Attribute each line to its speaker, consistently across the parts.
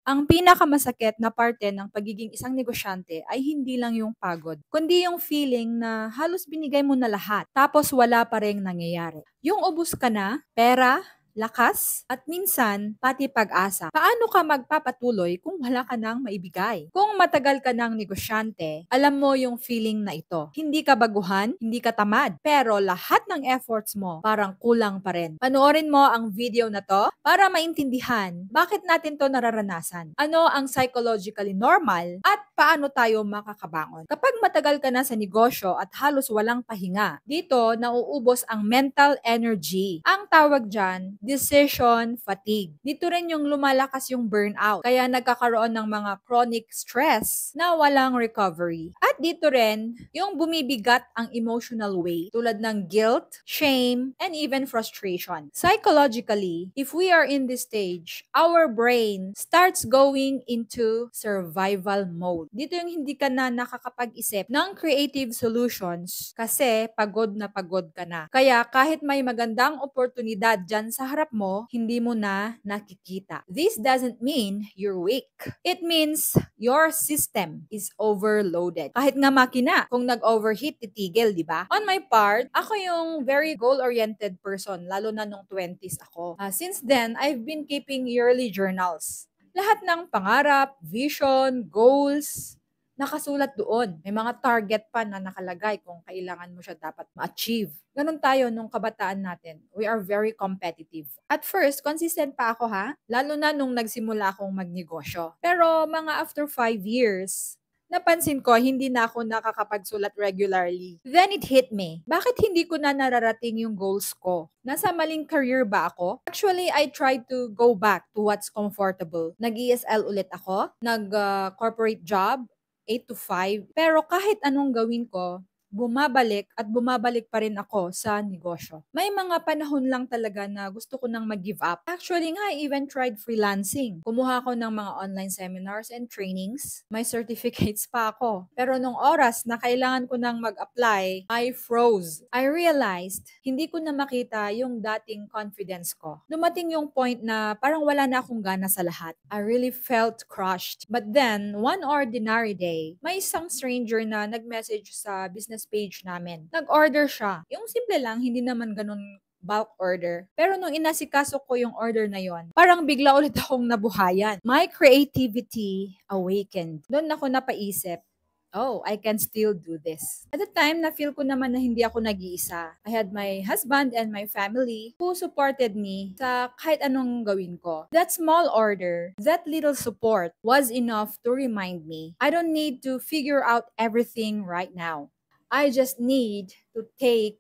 Speaker 1: Ang pinakamasakit na parte ng pagiging isang negosyante ay hindi lang yung pagod, kundi yung feeling na halos binigay mo na lahat, tapos wala pa ring nangyayari. Yung ubos ka na, pera, lakas, at minsan, pati pag-asa. Paano ka magpapatuloy kung wala ka nang maibigay? Kung matagal ka ng negosyante, alam mo yung feeling na ito. Hindi ka baguhan, hindi ka tamad, pero lahat ng efforts mo parang kulang pa rin. Panoorin mo ang video na to para maintindihan bakit natin to nararanasan. Ano ang psychologically normal at paano tayo makakabangon. Kapag matagal ka na sa negosyo at halos walang pahinga, dito nauubos ang mental energy. Ang tawag dyan, decision fatigue. Dito rin yung lumalakas yung burnout. Kaya nagkakaroon ng mga chronic stress na walang recovery. At dito rin, yung bumibigat ang emotional weight tulad ng guilt, shame, and even frustration. Psychologically, if we are in this stage, our brain starts going into survival mode. Dito yung hindi ka na nakakapag-isip ng creative solutions kasi pagod na pagod ka na. Kaya kahit may magandang oportunidad dyan sa harap mo, hindi mo na nakikita. This doesn't mean you're weak. It means your system is overloaded. Kahit nga makina, kung nag-overheat, titigil, di ba? On my part, ako yung very goal-oriented person, lalo na nung 20s ako. Since then, I've been keeping yearly journals. Lahat ng pangarap, vision, goals, nakasulat doon. May mga target pa na nakalagay kung kailangan mo siya dapat ma-achieve. Ganon tayo nung kabataan natin. We are very competitive. At first, consistent pa ako ha, lalo na nung nagsimula akong magnegosyo. Pero mga after 5 years, napansin ko hindi na ako nakakapagsulat regularly. Then it hit me. Bakit hindi ko na nararating yung goals ko? Nasa maling career ba ako? Actually, I tried to go back to what's comfortable. Nag-ESL ulit ako, nag-corporate job, 8 to 5. Pero kahit anong gawin ko, bumabalik at bumabalik pa rin ako sa negosyo. May mga panahon lang talaga na gusto ko nang mag-give up. Actually nga, I even tried freelancing. Kumuha ako ng mga online seminars and trainings. May certificates pa ako. Pero nung oras na kailangan ko nang mag-apply, I froze. I realized, hindi ko na makita yung dating confidence ko. Dumating yung point na parang wala na akong gana sa lahat. I really felt crushed. But then, one ordinary day, may isang stranger na nag-message sa business page namin. Nag-order siya. Yung simple lang, hindi naman ganun bulk order. Pero nung inasikaso ko yung order na yon, parang bigla ulit akong nabuhayan. My creativity awakened. Doon ako napaisip, oh, I can still do this. At the time, na-feel ko naman na hindi ako nag-iisa. I had my husband and my family who supported me sa kahit anong gawin ko. That small order, that little support was enough to remind me, I don't need to figure out everything right now. I just need to take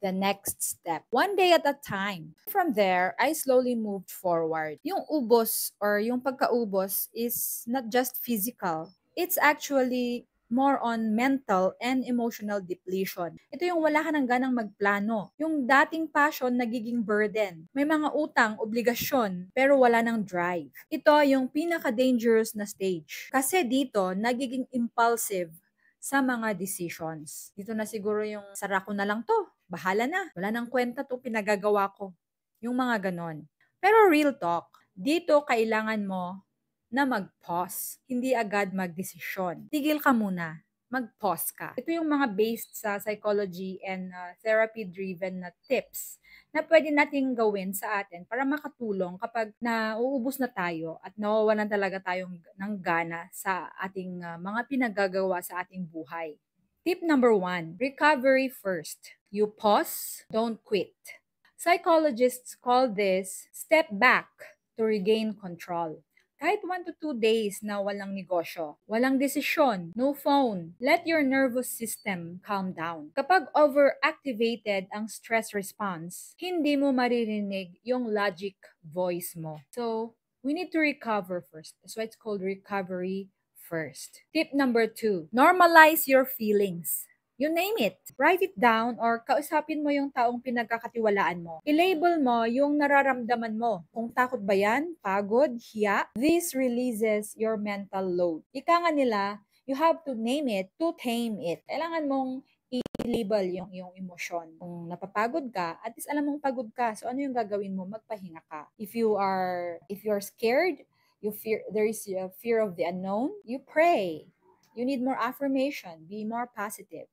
Speaker 1: the next step, one day at a time. From there, I slowly moved forward. Yung ubos or yung pagkaubos is not just physical. It's actually more on mental and emotional depletion. Ito yung wala ka nang ganang magplano. Yung dating passion nagiging burden. May mga utang, obligasyon, pero wala nang drive. Ito yung pinaka-dangerous na stage. Kasi dito, nagiging impulsive sa mga decisions. Dito na siguro yung sara ko na lang to. Bahala na. Wala nang kwenta to pinagagawa ko. Yung mga ganon. Pero real talk, dito kailangan mo na mag-pause. Hindi agad magdesisyon. Tigil ka muna. Mag-pause ka. Ito yung mga based sa psychology and therapy-driven na tips na pwede nating gawin sa atin para makatulong kapag nauubos na tayo at nawawalan talaga tayong ng gana sa ating mga pinagagawa sa ating buhay. Tip number 1, recovery first. You pause, don't quit. Psychologists call this step back to regain control. Kahit 1 to 2 days na walang negosyo, walang desisyon, no phone, let your nervous system calm down. Kapag overactivated ang stress response, hindi mo maririnig yung logic voice mo. So, we need to recover first. That's why it's called recovery first. Tip number 2, normalize your feelings. You name it. Write it down or kausapin mo yung taong pinagkakatiwalaan mo. I-label mo yung nararamdaman mo. Kung takot ba yan, pagod, hiya, this releases your mental load. Ika nga nila, you have to name it to tame it. Kailangan mong i-label yung emosyon. Kung napapagod ka, at least alam mong pagod ka. So ano yung gagawin mo? Magpahinga ka. If you're scared, there is a fear of the unknown, you pray. You need more affirmation. Be more positive.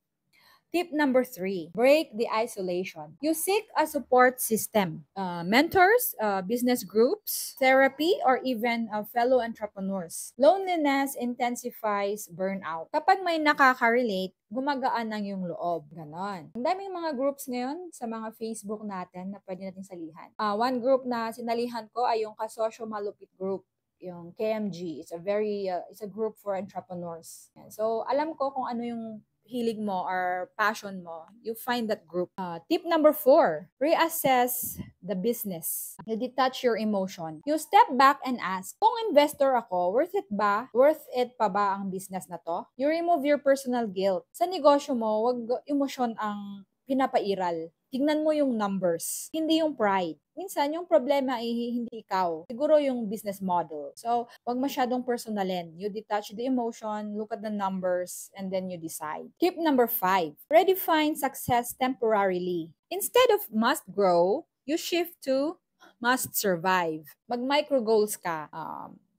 Speaker 1: Tip number 3, break the isolation. You seek a support system, mentors, business groups, therapy, or even fellow entrepreneurs. Loneliness intensifies burnout. Kapag may nakaka-relate, gumagaan ng yung loob. Ganon. Ang daming mga groups ngayon sa mga Facebook natin na pwede natin salihan. One group na sinalihan ko ay yung Kasosyo Malupit Group, yung KMG. It's a group for entrepreneurs. Yan. So, alam ko kung ano yung hilig mo or passion mo, you find that group. Tip number 4, reassess the business. You detach your emotion. You step back and ask, kung investor ako, worth it ba? Worth it pa ba ang business na to? You remove your personal guilt. Sa negosyo mo, wag emosyon ang pinapairal. Tingnan mo yung numbers, hindi yung pride. Minsan, yung problema ay hindi ikaw. Siguro yung business model. So, wag masyadong personalin. You detach the emotion, look at the numbers, and then you decide. Tip number 5, redefine success temporarily. Instead of must grow, you shift to must survive. Mag-micro goals ka.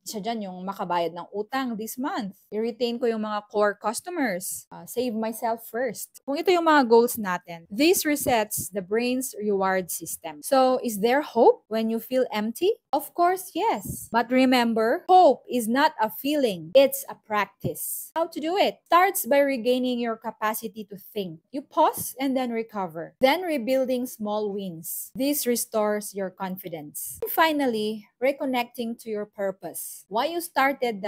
Speaker 1: Isa dyan yung makabayad ng utang this month. I-retain ko yung mga core customers. Save myself first. Kung ito yung mga goals natin, this resets the brain's reward system. So, is there hope when you feel empty? Of course, yes. But remember, hope is not a feeling. It's a practice. How to do it? Starts by regaining your capacity to think. You pause and then recover. Then rebuilding small wins. This restores your confidence. And finally, reconnecting to your purpose. Why you started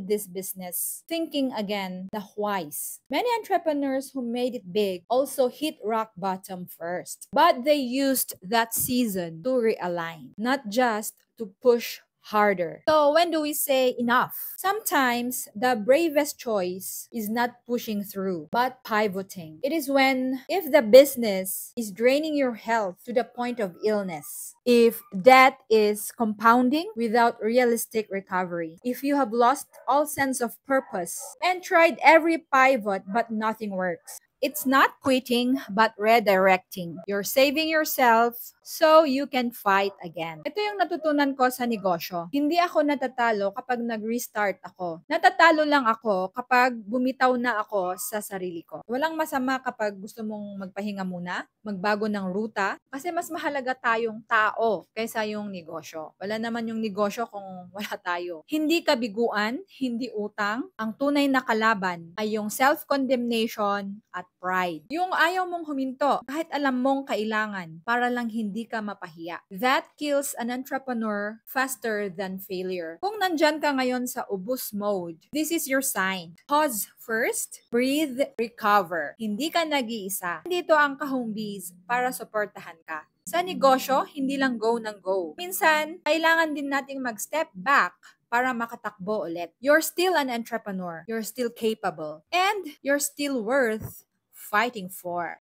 Speaker 1: this business, thinking again the whys. Many entrepreneurs who made it big also hit rock bottom first, but they used that season to realign, not just to push harder. So when do we say enough? Sometimes the bravest choice is not pushing through, but pivoting. It is if the business is draining your health to the point of illness, if debt is compounding without realistic recovery, if you have lost all sense of purpose and tried every pivot but nothing works. It's not quitting, but redirecting. You're saving yourself so you can fight again. Ito yung natutunan ko sa negosyo. Hindi ako natatalo kapag nag-restart ako. Natatalo lang ako kapag bumitaw na ako sa sarili ko. Walang masama kapag gusto mong magpahinga muna, magbago ng ruta, kasi mas mahalaga tayong tao kaysa yung negosyo. Wala naman yung negosyo kung wala tayo. Hindi kabiguan, hindi utang. Ang tunay na kalaban ay yung self-condemnation at pride. Yung ayaw mong huminto kahit alam mong kailangan para lang hindi ka mapahiya. That kills an entrepreneur faster than failure. Kung nandyan ka ngayon sa ubus mode, this is your sign. Pause first, breathe, recover. Hindi ka nag-iisa. Dito ang Ka-Homebiz para suportahan ka. Sa negosyo, hindi lang go ng go. Minsan, kailangan din nating mag-step back para makatakbo ulit. You're still an entrepreneur. You're still capable. And you're still worth fighting for.